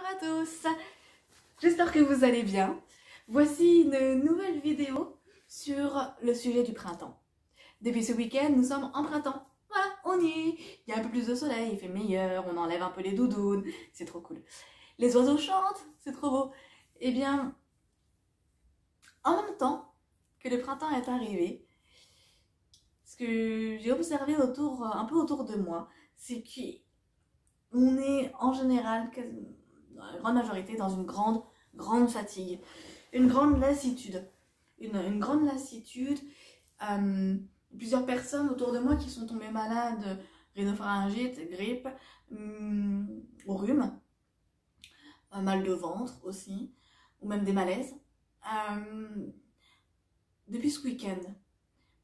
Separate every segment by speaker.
Speaker 1: à tous, j'espère que vous allez bien. Voici une nouvelle vidéo sur le sujet du printemps. Depuis ce week-end, nous sommes en printemps. Voilà, on y est. Il y a un peu plus de soleil, il fait meilleur, on enlève un peu les doudounes, c'est trop cool. Les oiseaux chantent, c'est trop beau. Eh bien, en même temps que le printemps est arrivé, ce que j'ai observé un peu autour de moi, c'est qu'on est en général, dans la grande majorité, dans une grande fatigue, une grande lassitude. Une grande lassitude. Plusieurs personnes autour de moi qui sont tombées malades, rhinopharyngite, grippe, au rhume, mal de ventre aussi, ou même des malaises, depuis ce week-end.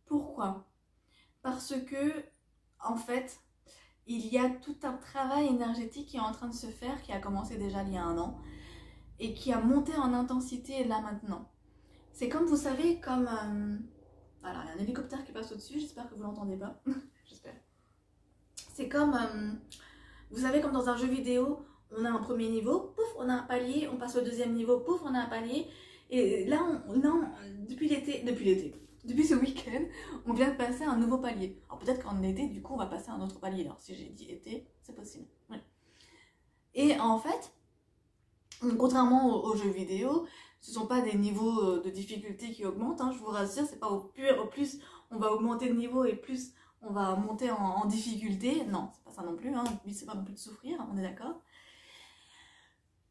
Speaker 1: Pourquoi? Parce que, en fait, il y a tout un travail énergétique qui est en train de se faire, qui a commencé déjà il y a 1 an, et qui a monté en intensité là maintenant. C'est comme, vous savez, comme... voilà, il y a un hélicoptère qui passe au-dessus, j'espère que vous l'entendez pas. J'espère. C'est comme, vous savez, comme dans un jeu vidéo, on a un premier niveau, pouf, on a un palier, on passe au deuxième niveau, pouf, on a un palier. Et là, depuis ce week-end, on vient de passer un nouveau palier. Alors peut-être qu'en été, du coup, on va passer à un autre palier. Alors si j'ai dit été, c'est possible. Oui. Et en fait, contrairement aux jeux vidéo, ce ne sont pas des niveaux de difficulté qui augmentent, hein, je vous rassure, c'est pas au plus on va augmenter de niveau et plus on va monter en difficulté. Non, c'est pas ça non plus, hein. Le but c'est pas non plus de souffrir, on est d'accord.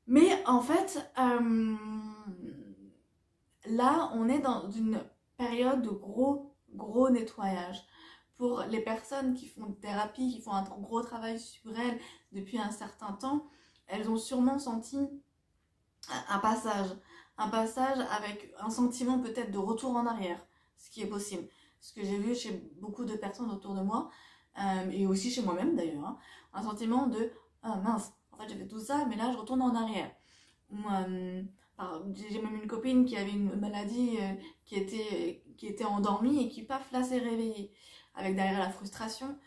Speaker 1: Mais en fait, là on est dans une période de gros nettoyage. Pour les personnes qui font une thérapie, qui font un gros travail sur elles depuis un certain temps, elles ont sûrement senti un passage avec un sentiment peut-être de retour en arrière, ce qui est possible. Ce que j'ai vu chez beaucoup de personnes autour de moi, et aussi chez moi-même d'ailleurs, hein, un sentiment de « Ah mince, en fait j'ai fait tout ça, mais là je retourne en arrière ». J'ai même une copine qui avait une maladie qui était endormie et qui paf là s'est réveillée, avec derrière la frustration.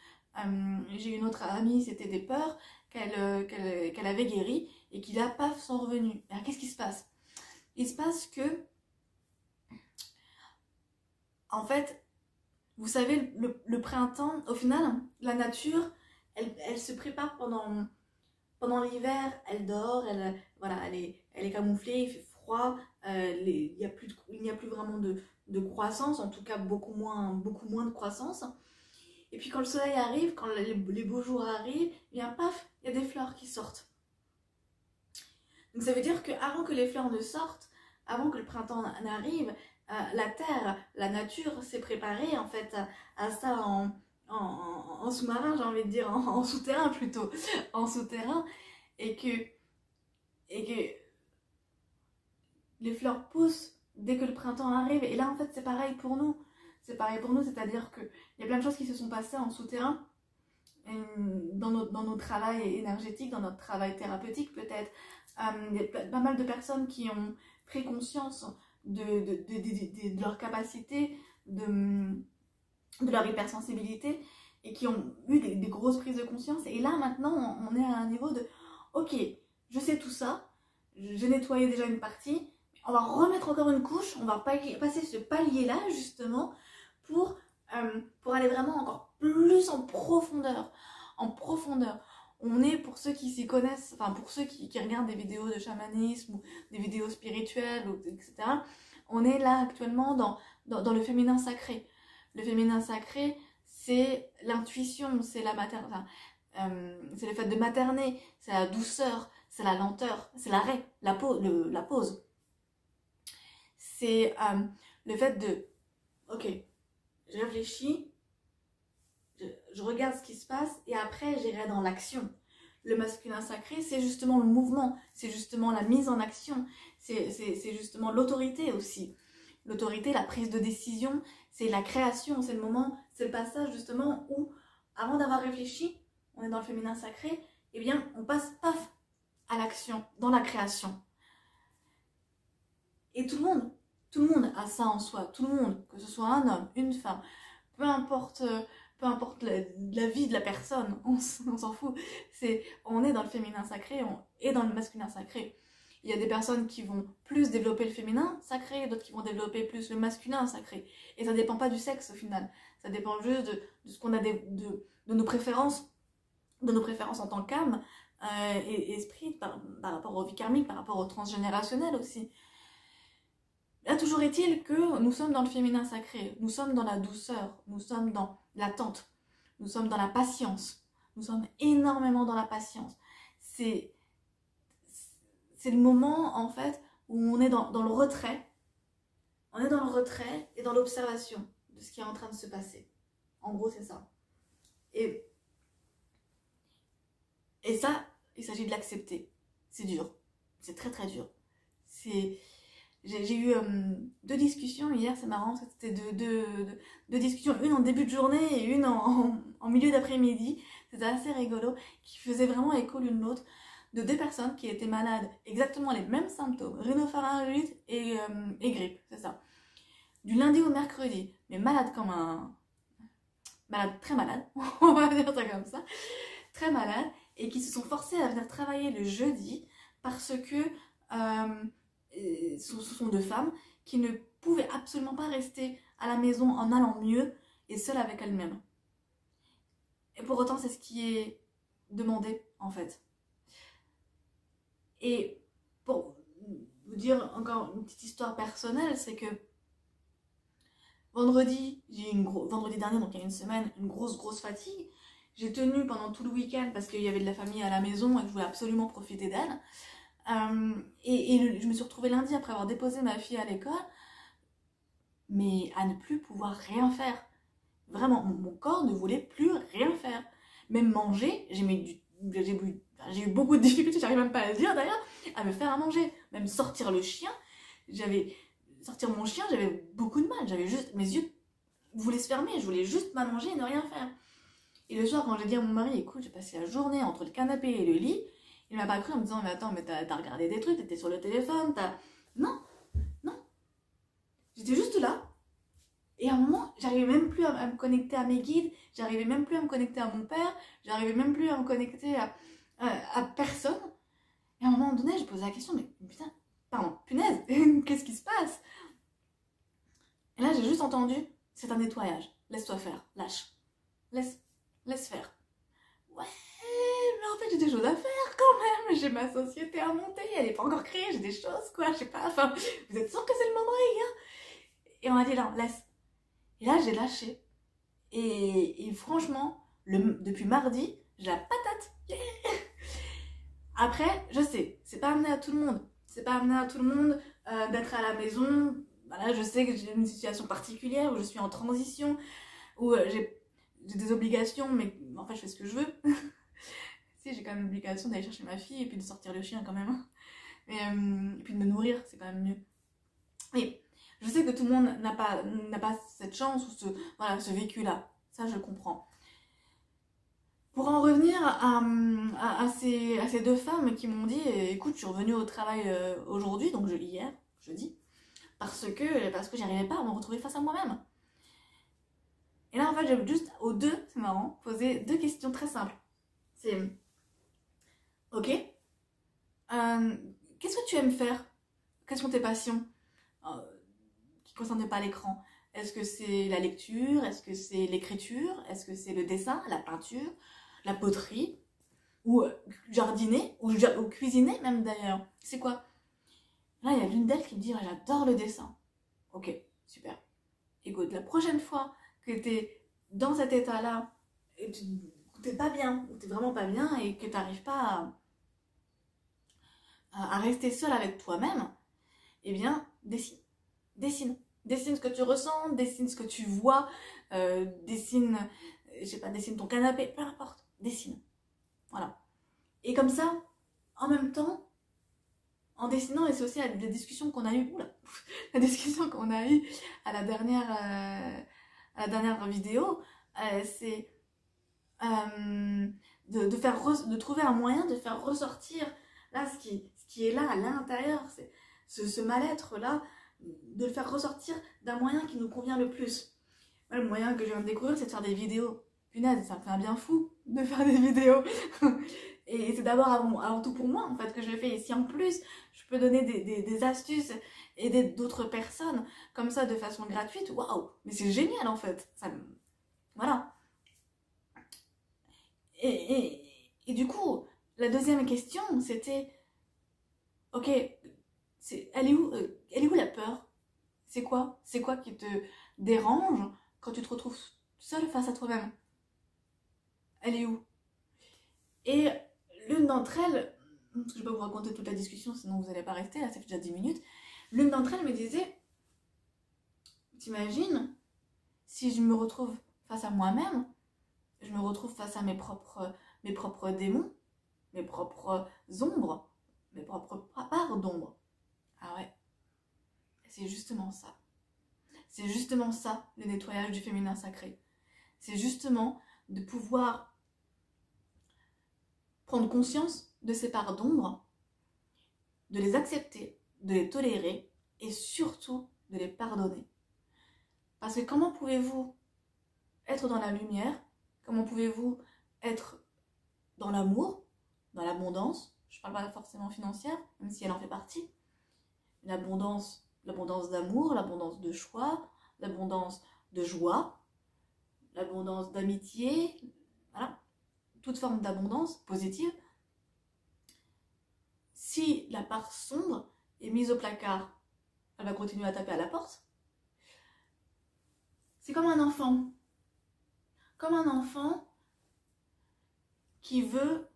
Speaker 1: J'ai une autre amie, c'était des peurs qu'elle avait guéries et qui là paf sont revenues. Alors qu'est-ce qui se passe? Il se passe que, en fait, vous savez, le printemps, au final, la nature, elle se prépare pendant l'hiver, elle dort, voilà, elle est camouflée, il fait froid, il n'y a plus vraiment de croissance, en tout cas beaucoup moins de croissance. Et puis quand le soleil arrive, quand les beaux jours arrivent, et bien paf, il y a des fleurs qui sortent. Donc ça veut dire qu'avant que les fleurs ne sortent, avant que le printemps n'arrive, la terre, la nature s'est préparée en fait à ça en sous-marin, j'ai envie de dire, en souterrain plutôt, en souterrain, et que les fleurs poussent dès que le printemps arrive. Et là en fait c'est pareil pour nous. C'est pareil pour nous, c'est-à-dire qu'il y a plein de choses qui se sont passées en souterrain, dans notre travail énergétique, dans notre travail thérapeutique peut-être. Il y a pas mal de personnes qui ont pris conscience de leur capacité, de leur hypersensibilité, et qui ont eu des grosses prises de conscience. Et là maintenant on est à un niveau de ok, je sais tout ça, j'ai nettoyé déjà une partie, on va remettre encore une couche, on va passer ce palier là justement pour aller vraiment encore plus en profondeur. On est, pour ceux qui s'y connaissent, enfin pour ceux qui regardent des vidéos de chamanisme ou des vidéos spirituelles, etc. On est là actuellement dans le féminin sacré. Le féminin sacré, c'est l'intuition, c'est c'est le fait de materner, c'est la douceur, c'est la lenteur, c'est l'arrêt, la pause. C'est le fait de, ok, je réfléchis, je regarde ce qui se passe et après j'irai dans l'action. Le masculin sacré, c'est justement le mouvement, c'est justement la mise en action, c'est justement l'autorité aussi. L'autorité, la prise de décision, c'est la création, c'est le moment, c'est le passage justement où, avant d'avoir réfléchi, on est dans le féminin sacré, et bien on passe paf à l'action, dans la création. Et tout le monde a ça en soi, tout le monde, que ce soit un homme, une femme, peu importe peu importe la vie de la personne, on s'en fout. On est dans le féminin sacré et dans le masculin sacré. Il y a des personnes qui vont plus développer le féminin sacré, d'autres qui vont développer plus le masculin sacré. Et ça dépend pas du sexe au final. Ça dépend juste de ce qu'on a de nos préférences, en tant qu'âme et esprit par rapport aux vies karmiques, par rapport au transgénérationnel aussi. Là, toujours est-il que nous sommes dans le féminin sacré, nous sommes dans la douceur, nous sommes dans l'attente, nous sommes dans la patience, nous sommes énormément dans la patience. C'est le moment, en fait, où on est dans le retrait. On est dans le retrait et dans l'observation de ce qui est en train de se passer. En gros, c'est ça. Et ça, il s'agit de l'accepter. C'est dur. C'est très très dur. J'ai eu 2 discussions hier, c'est marrant, c'était deux discussions, une en début de journée et une en milieu d'après-midi. C'était assez rigolo, qui faisaient vraiment écho l'une l'autre, de 2 personnes qui étaient malades, exactement les mêmes symptômes, rhinopharyngite et grippe, c'est ça. Du lundi au mercredi, mais malade comme un... malade, très malade, on va dire ça comme ça, très malade, et qui se sont forcés à venir travailler le jeudi parce que ce sont 2 femmes qui ne pouvaient absolument pas rester à la maison en allant mieux et seules avec elles-mêmes. Et pour autant, c'est ce qui est demandé en fait. Et pour vous dire encore une petite histoire personnelle, c'est que vendredi dernier, donc il y a une semaine, une grosse fatigue. J'ai tenu pendant tout le week-end parce qu'il y avait de la famille à la maison et que je voulais absolument profiter d'elle. Je me suis retrouvée lundi après avoir déposé ma fille à l'école, mais à ne plus pouvoir rien faire. Vraiment, mon corps ne voulait plus rien faire. Même manger, j'ai eu beaucoup de difficultés, j'arrive même pas à le dire d'ailleurs, à me faire à manger. Même sortir mon chien, j'avais beaucoup de mal. J'avais juste, mes yeux voulaient se fermer, je voulais juste m'allonger et ne rien faire. Et le soir, quand j'ai dit à mon mari, écoute, j'ai passé la journée entre le canapé et le lit, il m'a pas cru en me disant, mais attends, mais t'as regardé des trucs, t'étais sur le téléphone, Non. J'étais juste là. Et à un moment, j'arrivais même plus à me connecter à mes guides, j'arrivais même plus à me connecter à mon père, j'arrivais même plus à me connecter à personne. Et à un moment donné, je posais la question, mais putain, punaise, qu'est-ce qui se passe? Et là, j'ai juste entendu, c'est un nettoyage, laisse-toi faire, lâche, laisse faire. Ouais, mais en fait, j'ai des choses à faire quand même, j'ai ma société à monter, elle n'est pas encore créée, j'ai des choses, quoi, je sais pas, enfin, vous êtes sûr que c'est le moment, les gars? Et on m'a dit, non, laisse. Et là, j'ai lâché. Et franchement, depuis mardi, j'ai la patate. Yeah. Après, je sais, c'est pas amené à tout le monde. C'est pas amené à tout le monde d'être à la maison. Voilà, je sais que j'ai une situation particulière où je suis en transition, où j'ai des obligations, mais en fait, je fais ce que je veux. Si, j'ai quand même l'obligation d'aller chercher ma fille et puis de sortir le chien quand même. Et puis de me nourrir, c'est quand même mieux. Et je sais que tout le monde n'a pas cette chance ou ce vécu-là. Ça, je comprends. Pour en revenir à ces 2 femmes qui m'ont dit, écoute, je suis revenue au travail aujourd'hui, donc hier, jeudi, parce que j'y arrivais pas à me retrouver face à moi-même. Et là, en fait, j'ai juste aux 2, c'est marrant, posé 2 questions très simples. C'est, ok, qu'est-ce que tu aimes faire? Quelles sont tes passions qui ne concernent pas l'écran? Est-ce que c'est la lecture? Est-ce que c'est l'écriture? Est-ce que c'est le dessin, la peinture, la poterie? Ou jardiner? Ou cuisiner même d'ailleurs? C'est quoi? Là, il y a l'une d'elles qui me dit, j'adore le dessin. Ok, super. Écoute, la prochaine fois que tu es dans cet état-là, et tu n'es pas bien, ou tu n'es vraiment pas bien, et que tu n'arrives pas à rester seule avec toi-même, eh bien, dessine ce que tu ressens, dessine ce que tu vois, dessine ton canapé, peu importe, dessine. Voilà. Et comme ça, en même temps, en dessinant, et c'est aussi la discussion qu'on a eue, la discussion qu'on a eue à la dernière vidéo, c'est de trouver un moyen de faire ressortir là ce qui est là à l'intérieur, c'est ce mal-être là, de le faire ressortir d'un moyen qui nous convient le plus. Le moyen que je viens de découvrir, c'est de faire des vidéos. punaise, ça me fait un bien fou de faire des vidéos. Et c'est d'abord avant tout pour moi en fait que je le fais. Et si en plus je peux donner des astuces, aider d'autres personnes comme ça de façon gratuite, waouh, mais c'est génial en fait. Voilà. Et du coup, la deuxième question c'était, ok, elle est où la peur? C'est quoi qui te dérange quand tu te retrouves seule face à toi-même? Elle est où? Et l'une d'entre elles, parce que je vais pas vous raconter toute la discussion, sinon vous n'allez pas rester, là ça fait déjà 10 minutes. L'une d'entre elles me disait, t'imagines, si je me retrouve face à moi-même, je me retrouve face à mes propres démons, mes propres ombres, mes propres parts d'ombre. Ah ouais, c'est justement ça. C'est justement ça, le nettoyage du féminin sacré. C'est justement de pouvoir prendre conscience de ces parts d'ombre, de les accepter, de les tolérer et surtout de les pardonner. Parce que comment pouvez-vous être dans la lumière? Comment pouvez-vous être dans l'amour, dans l'abondance? Je ne parle pas forcément financière, même si elle en fait partie. L'abondance d'amour, l'abondance de choix, l'abondance de joie, l'abondance d'amitié, voilà, toute forme d'abondance positive. Si la part sombre est mise au placard, elle va continuer à taper à la porte. C'est comme un enfant. Comme un enfant qui veut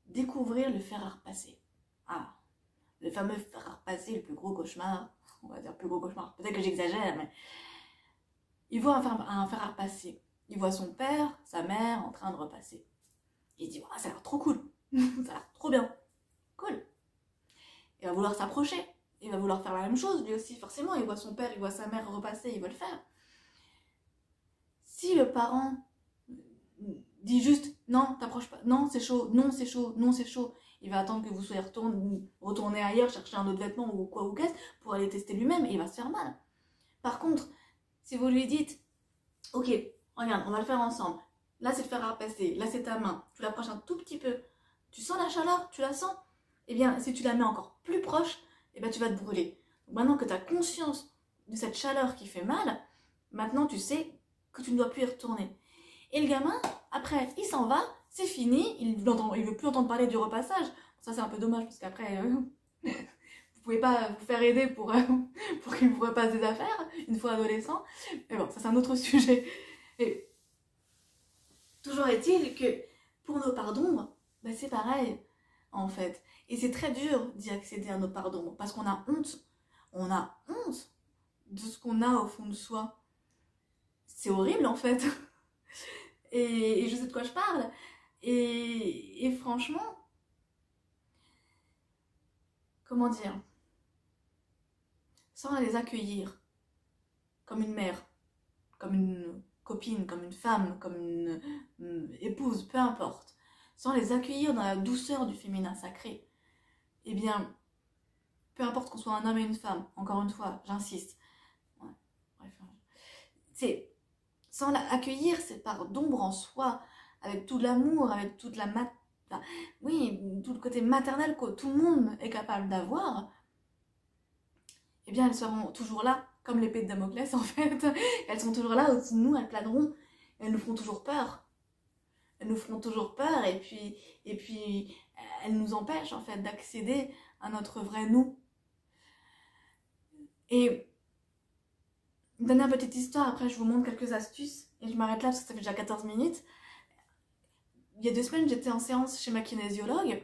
Speaker 1: découvrir le fer à repasser. Ah, le fameux fer à repasser, le plus gros cauchemar. On va dire plus gros cauchemar. Peut-être que j'exagère, mais il voit un fer à repasser. Il voit son père, sa mère en train de repasser. Il dit, oh, ça a l'air trop cool. Ça a l'air trop bien. Cool. Il va vouloir s'approcher. Il va vouloir faire la même chose, lui aussi, forcément. Il voit son père, il voit sa mère repasser, il veut le faire. Si le parent dit juste, non, t'approches pas, non, c'est chaud, non, c'est chaud, non, c'est chaud, il va attendre que vous soyez retourné ailleurs, chercher un autre vêtement ou quoi ou qu'est-ce, pour aller tester lui-même, et il va se faire mal. Par contre, si vous lui dites, ok, regarde, on va le faire ensemble, là c'est le fer à repasser, là c'est ta main, tu l'approches un tout petit peu, tu sens la chaleur, tu la sens, eh bien, si tu la mets encore plus proche, eh bien, tu vas te brûler. Donc, maintenant que tu as conscience de cette chaleur qui fait mal, maintenant tu sais que tu ne dois plus y retourner. Et le gamin, après, il s'en va, c'est fini, il veut plus entendre parler du repassage. Ça, c'est un peu dommage, parce qu'après, vous pouvez pas vous faire aider pour qu'il vous repasse des affaires, une fois adolescent. Mais bon, ça, c'est un autre sujet. Et toujours est-il que, pour nos parts d'ombre, ben, c'est pareil, en fait. Et c'est très dur d'y accéder à nos parts d'ombre, parce qu'on a honte. On a honte de ce qu'on a au fond de soi. C'est horrible, en fait. Et je sais de quoi je parle. Et franchement, comment dire, sans les accueillir comme une mère, comme une copine, comme une femme, comme une épouse, peu importe, sans les accueillir dans la douceur du féminin sacré, eh bien, peu importe qu'on soit un homme et une femme, encore une fois, j'insiste, ouais, bref, c'est sans accueillir cette part d'ombre en soi, avec tout l'amour, avec toute la oui, tout le côté maternel que tout le monde est capable d'avoir, eh bien elles seront toujours là, comme l'épée de Damoclès en fait. Elles sont toujours là au-dessus de nous, elles planeront, elles nous feront toujours peur. Elles nous feront toujours peur et puis elles nous empêchent en fait d'accéder à notre vrai nous. Et une dernière petite histoire, après je vous montre quelques astuces et je m'arrête là parce que ça fait déjà 14 minutes. Il y a 2 semaines, j'étais en séance chez ma kinésiologue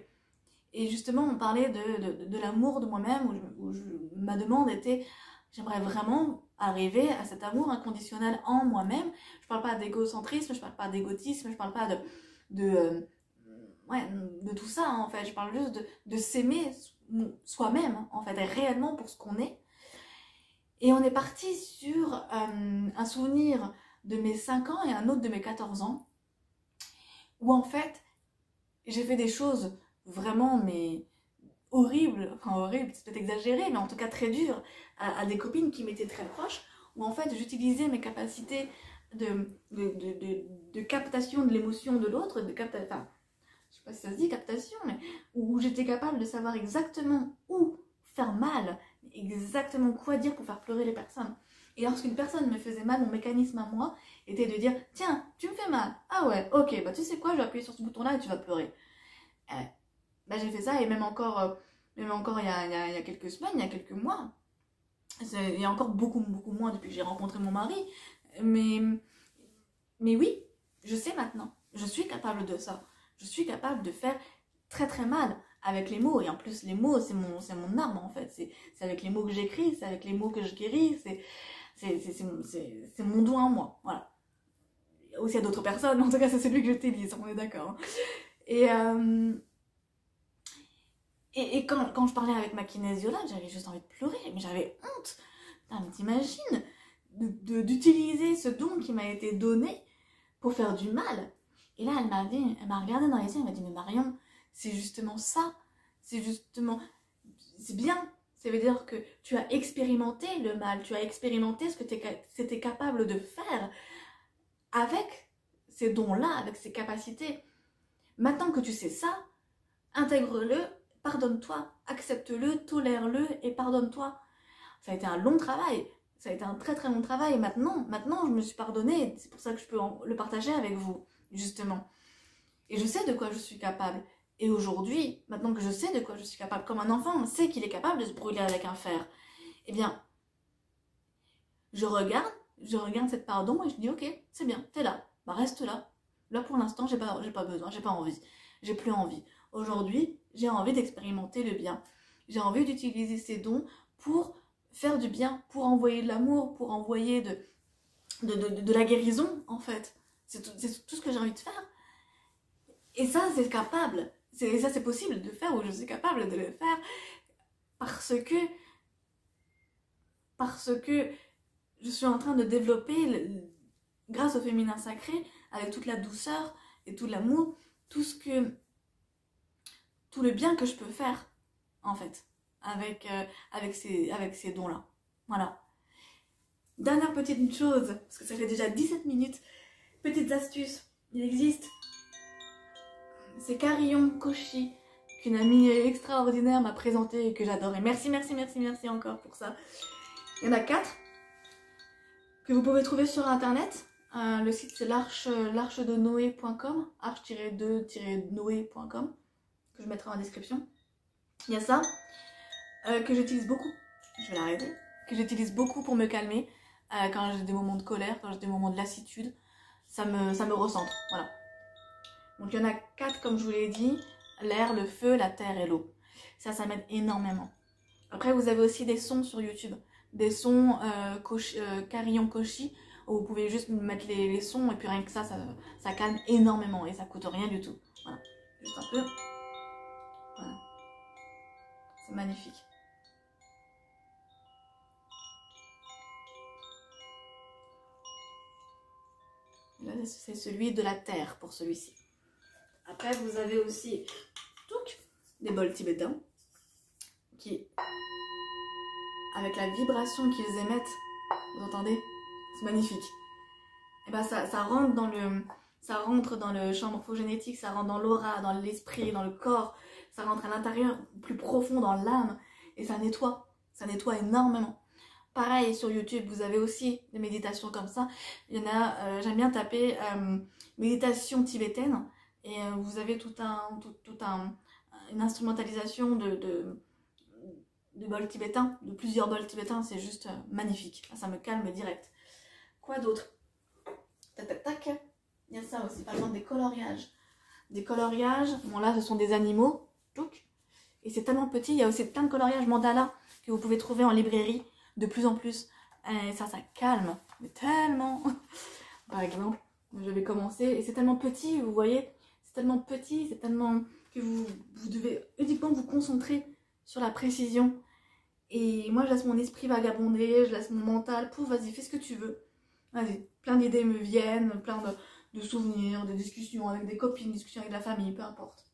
Speaker 1: et justement on parlait de l'amour de moi-même où ma demande était j'aimerais vraiment arriver à cet amour inconditionnel en moi-même. Je parle pas d'égocentrisme, je parle pas d'égotisme, je parle pas de tout ça hein, en fait, je parle juste de s'aimer soi-même en fait, et réellement pour ce qu'on est. Et on est parti sur un souvenir de mes 5 ans et un autre de mes 14 ans, où en fait, j'ai fait des choses vraiment, mais horribles, enfin horribles, c'est peut-être exagéré, mais en tout cas très dures, à des copines qui m'étaient très proches, où en fait, j'utilisais mes capacités de captation de l'émotion de l'autre, enfin, je sais pas si ça se dit captation, mais où j'étais capable de savoir exactement où faire mal, exactement quoi dire pour faire pleurer les personnes. Et lorsqu'une personne me faisait mal, mon mécanisme à moi était de dire « Tiens, tu me fais mal. Ah ouais, ok, bah tu sais quoi, je vais appuyer sur ce bouton-là et tu vas pleurer. » Bah j'ai fait ça et même encore il y a quelques semaines, il y a quelques mois, il y a encore beaucoup moins depuis que j'ai rencontré mon mari, mais oui, je sais maintenant, je suis capable de ça. Je suis capable de faire très très mal avec les mots. Et en plus, les mots, c'est mon arme en fait. C'est avec les mots que j'écris, c'est avec les mots que je guéris, c'est mon don à moi. Voilà. Il y a aussi à d'autres personnes, en tout cas, c'est celui que j'utilise, on est d'accord. Et quand je parlais avec ma kinésiologue, j'avais juste envie de pleurer, mais j'avais honte. Putain, mais t'imagines d'utiliser ce don qui m'a été donné pour faire du mal. Et là, elle m'a regardé dans les yeux, elle m'a dit, mais Marion, c'est justement ça, c'est bien. Ça veut dire que tu as expérimenté le mal, tu as expérimenté ce que c'était capable de faire avec ces dons-là, avec ces capacités. Maintenant que tu sais ça, intègre-le, pardonne-toi, accepte-le, tolère-le et pardonne-toi. Ça a été un long travail, ça a été un très très long travail. Et maintenant, je me suis pardonnée, c'est pour ça que je peux le partager avec vous, justement. Et je sais de quoi je suis capable. Et aujourd'hui, maintenant que je sais de quoi je suis capable, comme un enfant sait qu'il est capable de se brûler avec un fer, eh bien, je regarde cette pardon et je dis, ok, c'est bien, t'es là, bah reste là. Là pour l'instant, j'ai pas besoin, j'ai pas envie, j'ai plus envie. Aujourd'hui, j'ai envie d'expérimenter le bien. J'ai envie d'utiliser ces dons pour faire du bien, pour envoyer de l'amour, pour envoyer de la guérison, en fait. C'est tout ce que j'ai envie de faire. Et ça, c'est capable. Ça, c'est possible de faire, ou je suis capable de le faire, parce que je suis en train de développer, grâce au féminin sacré, avec toute la douceur et tout l'amour, tout le bien que je peux faire, en fait, avec ces dons-là. Voilà. Dernière petite chose, parce que ça fait déjà 17 minutes, petites astuces, il existe ces carillons Koshi qu'une amie extraordinaire m'a présenté et que j'adore. Et merci encore pour ça. Il y en a 4 que vous pouvez trouver sur internet. Le site c'est l'arche-de-noé.com, arche-2-noé.com, que je mettrai en description. Il y a ça, que j'utilise beaucoup, je vais l'arrêter, que j'utilise beaucoup pour me calmer, quand j'ai des moments de colère, quand j'ai des moments de lassitude, ça me recentre, voilà. Donc il y en a 4 comme je vous l'ai dit, l'air, le feu, la terre et l'eau. Ça m'aide énormément. Après vous avez aussi des sons sur YouTube, des sons carillon Koshi, où vous pouvez juste mettre les sons et puis rien que ça calme énormément et ça coûte rien du tout. Voilà, juste un peu. Voilà. C'est magnifique. Là c'est celui de la terre pour celui-ci. Après, vous avez aussi des bols tibétains qui, avec la vibration qu'ils émettent, vous entendez? C'est magnifique. Et ben ça rentre dans le champ morphogénétique, ça rentre dans l'aura, dans l'esprit, dans le corps, ça rentre à l'intérieur, plus profond dans l'âme, et ça nettoie énormément. Pareil, sur YouTube, vous avez aussi des méditations comme ça. Il y en a, j'aime bien taper méditation tibétaine. Et vous avez une instrumentalisation de bols tibétains, de plusieurs bols tibétains, c'est juste magnifique. Ça me calme direct. Quoi d'autre? Tac. Il y a ça aussi, par exemple des coloriages. Des coloriages, bon là ce sont des animaux, et c'est tellement petit, il y a aussi plein de coloriages mandala que vous pouvez trouver en librairie de plus en plus. Et ça calme, mais tellement. Par exemple, je vais commencer, et c'est tellement petit, vous voyez. C'est tellement petit, c'est tellement que vous devez uniquement vous concentrer sur la précision. Et moi, je laisse mon esprit vagabonder, je laisse mon mental, vas-y, fais ce que tu veux. Vas-y, plein d'idées me viennent, plein de souvenirs, de discussions avec des copines, discussions avec la famille, peu importe.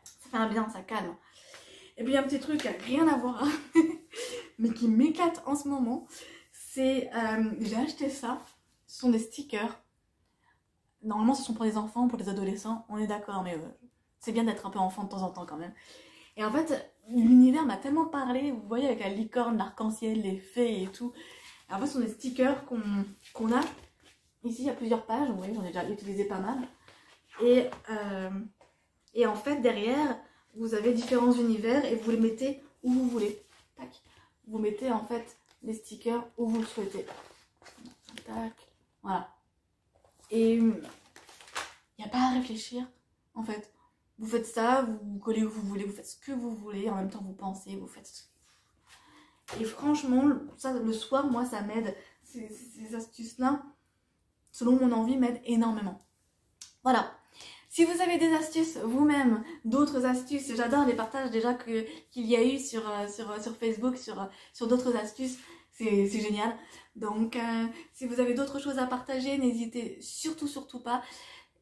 Speaker 1: Ça fait un bien, ça calme. Et puis, un petit truc qui n'a rien à voir, mais qui m'éclate en ce moment, c'est, j'ai acheté ça Ce sont des stickers. Normalement, ce sont pour les enfants, pour les adolescents, on est d'accord, mais c'est bien d'être un peu enfant de temps en temps quand même. Et en fait, l'univers m'a tellement parlé, vous voyez, avec la licorne, l'arc-en-ciel, les fées et tout. Et en fait, ce sont des stickers qu'on a. Ici, il y a plusieurs pages, vous voyez, j'en ai déjà utilisé pas mal. Et en fait, derrière, vous avez différents univers et vous les mettez où vous voulez. Tac. Vous mettez en fait les stickers où vous le souhaitez. Tac. Voilà. Et il n'y a pas à réfléchir, en fait. Vous faites ça, vous collez où vous voulez, vous faites ce que vous voulez, en même temps vous pensez, vous faites... Et franchement, ça, le soir, moi, ça m'aide. Ces astuces-là, selon mon envie, m'aident énormément. Voilà. Si vous avez des astuces vous-même, d'autres astuces, j'adore les partages déjà qu'il y a eu sur Facebook, sur d'autres astuces, c'est génial. Donc, si vous avez d'autres choses à partager, n'hésitez surtout pas.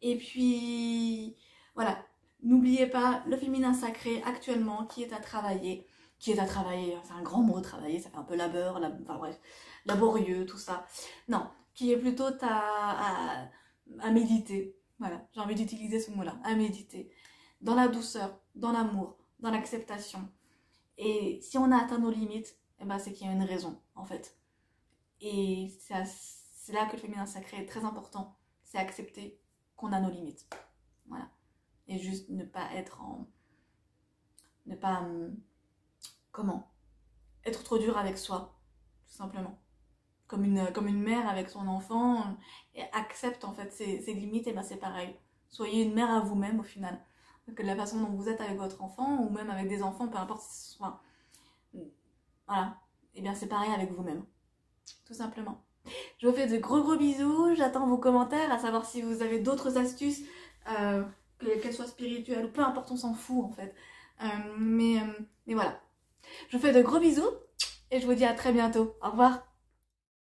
Speaker 1: Et puis, voilà, n'oubliez pas le féminin sacré actuellement qui est à travailler. C'est un grand mot travailler, ça fait un peu enfin bref, laborieux, tout ça. Non, qui est plutôt à méditer. Voilà, j'ai envie d'utiliser ce mot-là, à méditer. Dans la douceur, dans l'amour, dans l'acceptation. Et si on a atteint nos limites, eh ben c'est qu'il y a une raison, en fait. Et c'est là que le féminin sacré est très important. C'est accepter qu'on a nos limites. Voilà. Et juste ne pas être comment être trop dur avec soi, tout simplement. Comme une mère avec son enfant, et accepte en fait ses limites, et ben c'est pareil. Soyez une mère à vous-même au final. Que de la façon dont vous êtes avec votre enfant, ou même avec des enfants, peu importe si ce soit. Voilà. Et bien c'est pareil avec vous-même. Tout simplement. Je vous fais de gros bisous, j'attends vos commentaires, à savoir si vous avez d'autres astuces, qu'elles soient spirituelles ou peu importe, on s'en fout en fait. Mais voilà. Je vous fais de gros bisous et je vous dis à très bientôt. Au revoir.